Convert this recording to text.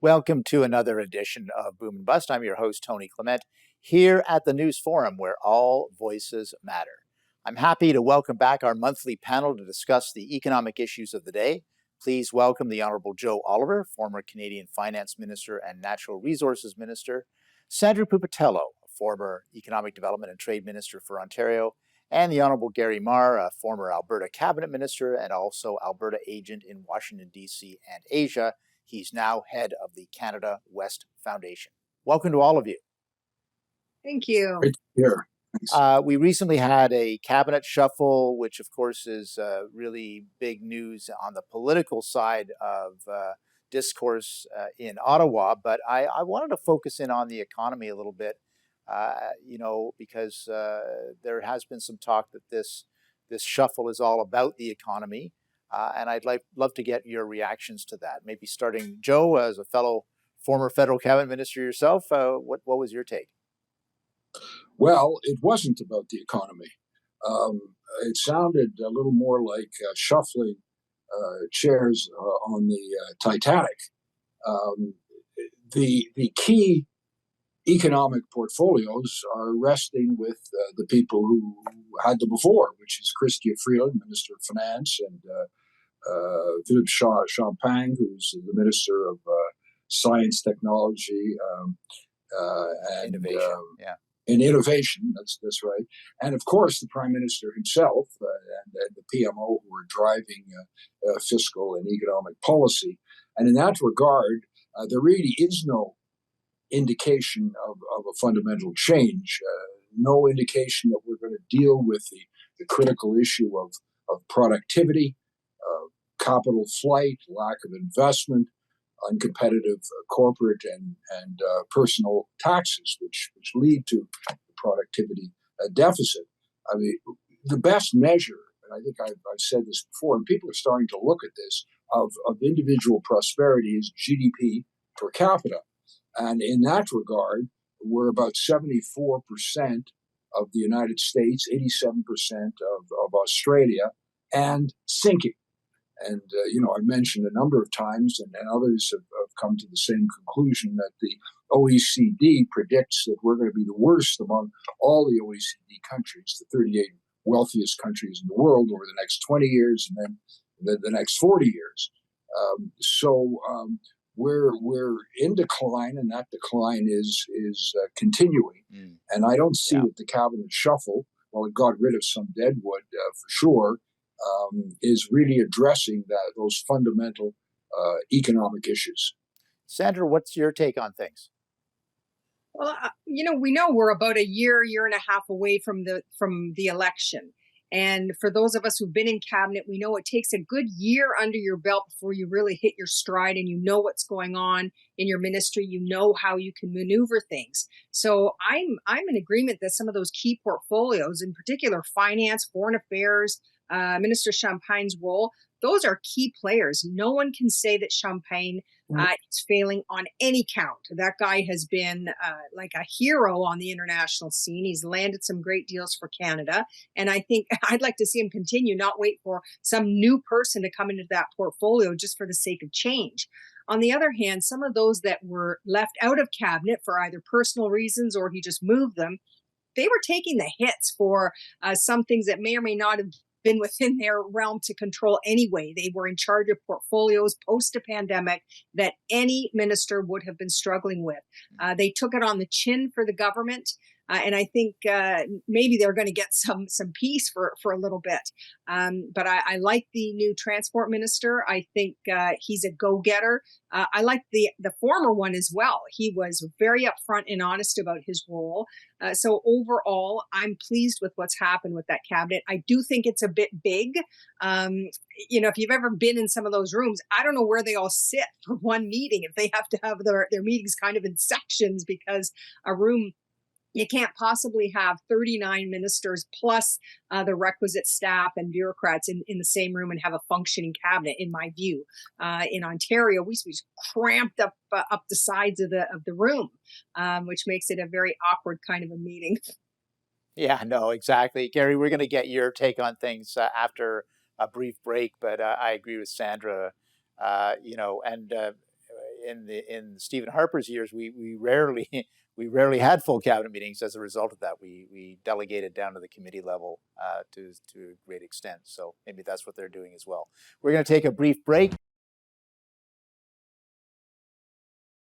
Welcome to another edition of Boom and Bust. I'm your host, Tony Clement, here at the News Forum, where all voices matter. I'm happy to welcome back our monthly panel to discuss the economic issues of the day. Please welcome the Honorable Joe Oliver, former Canadian Finance Minister and Natural Resources Minister, Sandra Pupatello, former Economic Development and Trade Minister for Ontario, and the Honorable Gary Mar, a former Alberta Cabinet Minister and also Alberta agent in Washington, D.C. and Asia. He's now head of the Canada West Foundation. Welcome to all of you. Thank you. Great to hear. We recently had a cabinet shuffle, which of course is really big news on the political side of discourse in Ottawa. But I wanted to focus in on the economy a little bit, because there has been some talk that this shuffle is all about the economy. And I'd love to get your reactions to that. Maybe starting, Joe, as a former federal cabinet minister yourself, what was your take? Well, it wasn't about the economy. It sounded a little more like shuffling chairs on the Titanic. The key economic portfolios are resting with the people who had them before, which is Chrystia Freeland, Minister of Finance, and Philippe Champagne, who's the Minister of Science, Technology, and Innovation. And innovation. That's right. And of course, the Prime Minister himself and the PMO who are driving fiscal and economic policy. And in that regard, there really is no indication of a fundamental change. No indication that we're going to deal with the critical issue of productivity, capital flight, lack of investment, uncompetitive corporate and personal taxes, which lead to the productivity deficit. I mean, the best measure, and I think I've said this before, and people are starting to look at this, of individual prosperity is GDP per capita. And in that regard, we're about 74% of the United States, 87% of Australia, and sinking. And, I mentioned a number of times, and others have come to the same conclusion, that the OECD predicts that we're going to be the worst among all the OECD countries, the 38 wealthiest countries in the world, over the next 20 years and then the next 40 years. We're in decline, and that decline is continuing. And I don't see that the cabinet shuffle, while it got rid of some deadwood for sure, is really addressing those fundamental economic issues. Sandra, what's your take on things? Well, we know we're about a year and a half away from the election. And for those of us who've been in cabinet, we know it takes a good year under your belt before you really hit your stride and you know what's going on in your ministry. You know how you can maneuver things. So I'm in agreement that some of those key portfolios, in particular finance, foreign affairs, Minister Champagne's role, those are key players. No one can say that Champagne is failing on any count. That guy has been like a hero on the international scene. He's landed some great deals for Canada. And I think I'd like to see him continue, not wait for some new person to come into that portfolio just for the sake of change. On the other hand, some of those that were left out of cabinet for either personal reasons or he just moved them, they were taking the hits for some things that may or may not have been within their realm to control anyway. They were in charge of portfolios post a pandemic that any minister would have been struggling with. They took it on the chin for the government. And I think maybe they're going to get some peace for a little bit. But I like the new transport minister. I think he's a go-getter. I like the former one as well. He was very upfront and honest about his role. So overall, I'm pleased with what's happened with that cabinet. I do think it's a bit big. If you've ever been in some of those rooms, I don't know where they all sit for one meeting, if they have to have their meetings kind of in sections, because a room, you can't possibly have 39 ministers plus the requisite staff and bureaucrats in the same room and have a functioning cabinet, in my view. In Ontario, we just cramped up the sides of the room, which makes it a very awkward kind of a meeting. Yeah, no, exactly. Gary, we're going to get your take on things after a brief break, but I agree with Sandra, in Stephen Harper's years, we rarely we rarely had full cabinet meetings as a result of that. We delegated down to the committee level to a great extent. So maybe that's what they're doing as well. We're going to take a brief break.